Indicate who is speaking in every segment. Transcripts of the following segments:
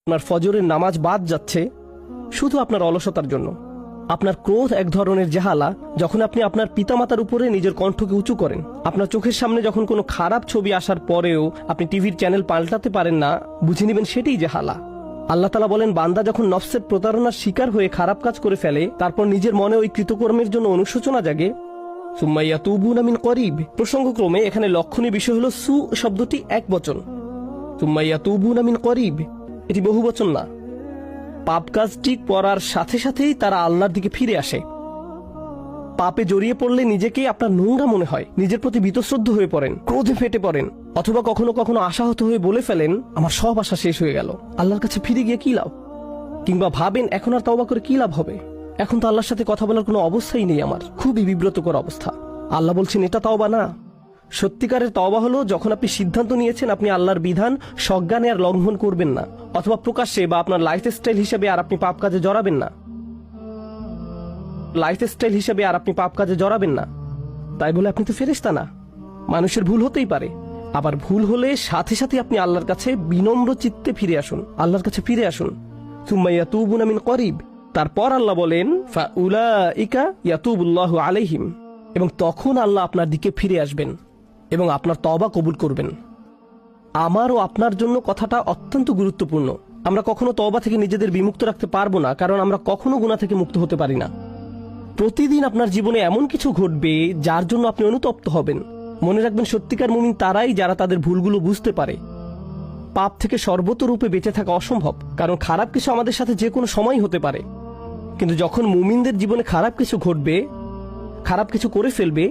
Speaker 1: আপনার ফজরের নামাজ বাদ যাচ্ছে শুধু আপনার অলসতার জন্য। আপনার ক্রোধ এক ধরনের জাহালা, যখন আপনি আপনার পিতামাতার উপরে নিজের কণ্ঠকে উঁচু করেন। আপনার চোখের সামনে যখন কোনো খারাপ ছবি আসার পরেও আপনি টিভির চ্যানেল পাল্টাতে পারেন না, বুঝে নেবেন সেটাই জাহালা। আল্লাহ তাআলা বলেন, বান্দা যখন নফসের প্রতারণার শিকার হয়ে খারাপ কাজ করে ফেলে, তারপর নিজের মনে ওই কৃতকর্মের জন্য অনুশোচনা জাগে, সুম্মা ইয়াতুবুনা মিন করিব। প্রসঙ্গক্রমে এখানে লক্ষণীয় বিষয় হলো সু শব্দটি একবচন, সুম্মা ইয়াতুবুনা মিন করিব এটি বহুবচন না। পাপ কাজটি করার সাথে সাথেই তারা আল্লাহর দিকে ফিরে আসে। পাপে জড়িয়ে পড়লে নিজেকে আপনার নোংরা মনে হয়, নিজের প্রতি বীতশ্রদ্ধ হয়ে পড়েন, ক্রোধে ফেটে পড়েন, অথবা কখনো কখনো আশাহত হয়ে বলে ফেলেন, আমার সব আশা শেষ হয়ে গেল, আল্লাহর কাছে ফিরে গিয়ে কি লাভ? কিংবা ভাবেন, এখন আর তওবা করে কি লাভ হবে, এখন তো আল্লাহর সাথে কথা বলার কোনো অবস্থাই নেই আমার। খুবই বিব্রতকর অবস্থা। আল্লাহ বলছেন, এটা তওবা না। সত্যিকারের তওবা হলো যখন আপনি সিদ্ধান্ত নিয়েছেন আপনি আল্লাহর বিধান সজ্ঞানে আর লঙ্ঘন করবেন না, অথবা প্রকাশ্যে বা আপনার লাইফস্টাইল হিসেবে আর আপনি পাপ কাজে জড়াবেন না। তাই বলে আপনি তো ফেরেশতা না। মানুষের ভুল হতেই পারে, আবার ভুল হলে সাথে সাথে আপনি আল্লাহর কাছে বিনম্র চিত্তে ফিরে আসুন, আল্লাহর কাছে ফিরে আসুন। সুম্মা ইয়াতুবুনা মিন করিব। তারপর আল্লাহ বলেন, ফাউলাইকা ইয়াতুবুল্লাহু আলাইহিম, এবং তখন আল্লাহ আপনার দিকে ফিরে আসবেন এবং আপনার তওবা কবুল করবেন। আমার ও আপনার জন্য কথাটা অত্যন্ত গুরুত্বপূর্ণ। আমরা কখনো তওবা থেকে নিজেদের বিমুক্ত রাখতে পারবো না, কারণ আমরা কখনো গুনাহ থেকে মুক্ত হতে পারি না। প্রতিদিন আপনার জীবনে এমন কিছু ঘটবে যার জন্য আপনি অনুতপ্ত হবেন। মনে রাখবেন, সত্যিকার মুমিন তারাই যারা তাদের ভুলগুলো বুঝতে পারে। পাপ থেকে সর্বতরূপে বেঁচে থাকা অসম্ভব, কারণ খারাপ কিছু আমাদের সাথে যে কোনো সময় হতে পারে। কিন্তু যখন মুমিনদের জীবনে খারাপ কিছু ঘটবে, খারাপ কিছু করে ফেলবে,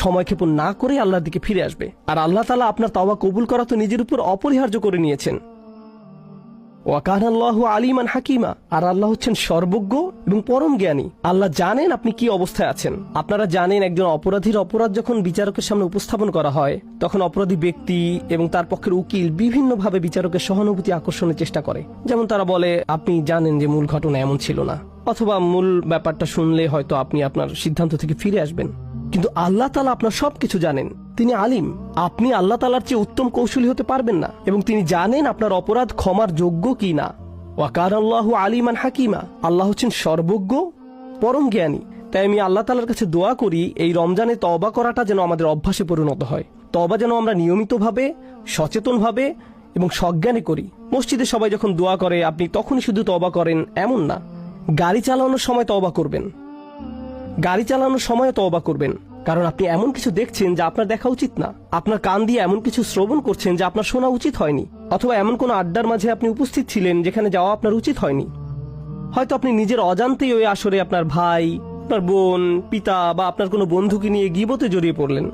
Speaker 1: সময়ক্ষেপণ না করে আল্লাহর দিকে ফিরে আসবে। আর আল্লাহ তাআলা আপনার তওবা কবুল করা তো নিজের উপর অপরিহার্য করে নিয়েছেন। ওয়া কানা আল্লাহু আলিমান হাকিমা। আর আল্লাহ হচ্ছেন সর্বজ্ঞ এবং পরম জ্ঞানী। আল্লাহ জানেন আপনি কি অবস্থায় আছেন। আপনারা জানেন, একজন অপরাধীর অপরাধ যখন বিচারকের সামনে উপস্থাপন করা হয়, তখন অপরাধী ব্যক্তি এবং তার পক্ষের উকিল বিভিন্নভাবে বিচারকের সহানুভূতি আকর্ষণের চেষ্টা করে। যেমন তারা বলে, আপনি জানেন যে মূল ঘটনা এমন ছিল না, অথবা মূল ব্যাপারটা শুনলে হয়তো আপনি আপনার সিদ্ধান্ত থেকে ফিরে আসবেন। কিন্তু আল্লাহ তাআলা আপনার সবকিছু জানেন, তিনি আলিম। আপনি আল্লাহ তাআলার চেয়ে উত্তম কৌশলী হতে পারবেন না, এবং তিনি জানেন আপনার অপরাধ ক্ষমার যোগ্য কি না। ওয়া কানা আল্লাহু আলিমান হাকিমা। আল্লাহ হচ্ছেন সর্বজ্ঞ, পরম জ্ঞানী। তাই আমি আল্লাহ তাআলার কাছে দোয়া করি, এই রমজানে তওবা করাটা যেন আমাদের অভ্যাসে পরিণত হয়। তওবা যেন আমরা নিয়মিতভাবে, সচেতনভাবে এবং সজ্ঞানে করি। মসজিদে সবাই যখন দোয়া করে আপনি তখনই শুধু তওবা করেন এমন না। গাড়ি চালানোর সময় তওবা করবেন, গাড়ি চালানোর সময় তওবা করবেন, কারণ আপনি এমন কিছু দেখছেন যা আপনার দেখা উচিত না। আপনার কান দিয়ে এমন কিছু শ্রবণ করছেন যা আপনার শোনা উচিত হয়নি, অথবা এমন কোনো আড্ডার মাঝে আপনি উপস্থিত ছিলেন যেখানে যাওয়া আপনার উচিত হয়নি। হয়তো আপনি নিজের অজান্তেই ওই আসরে আপনার ভাই, আপনার বোন, পিতা বা আপনার কোনো বন্ধুকে নিয়ে গীবতে জড়িয়ে পড়লেন।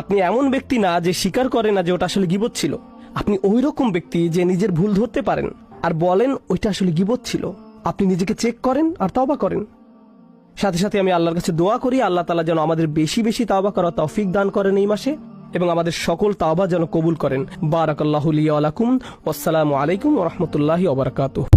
Speaker 1: আপনি এমন ব্যক্তি না যে স্বীকার করে না যে ওটা আসলে গীবত ছিল। আপনি ওই রকম ব্যক্তি যে নিজের ভুল ধরতে পারেন আর বলেন ওইটা আসলে গীবত ছিল। আপনি নিজেকে চেক করেন আর তওবা করেন। সাথে সাথে আমি আল্লাহর কাছে দোয়া করি, আল্লাহ তাআলা যেন আমাদের বেশি বেশি তাওবা করার তৌফিক দান করেন এই মাসে, এবং আমাদের সকল তাওবা যেন কবুল করেন। বারাকাল্লাহু লি ওয়া লাকুম। ওয়াসসালামু আলাইকুম ওয়া রাহমাতুল্লাহি ওয়া বারাকাতুহু।